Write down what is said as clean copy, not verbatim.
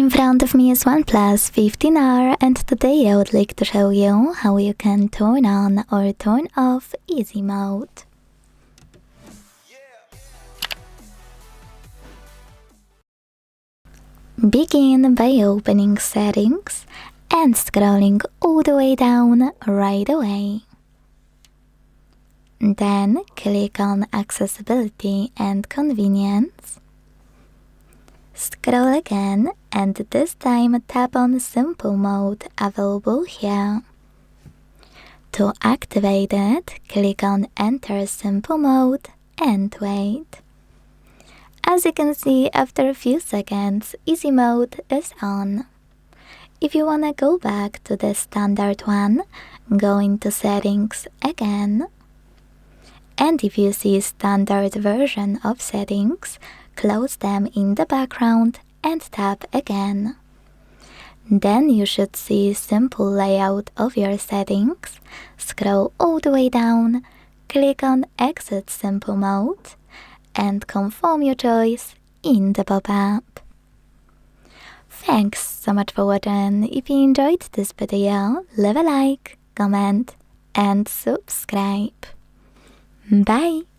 In front of me is OnePlus 15R, and today I would like to show you how you can turn on or turn off easy mode. Begin by opening settings and scrolling all the way down right away. Then click on accessibility and convenience. Scroll again and this time tap on simple mode available here. To activate it, click on enter simple mode and wait. As you can see, after a few seconds, easy mode is on. If you wanna go back to the standard one, go into settings again. And if you see standard version of settings, close them in the background and tap again. Then you should see simple layout of your settings. Scroll all the way down, click on exit simple mode and confirm your choice in the pop-up. Thanks so much for watching. If you enjoyed this video, leave a like, comment and subscribe. Bye!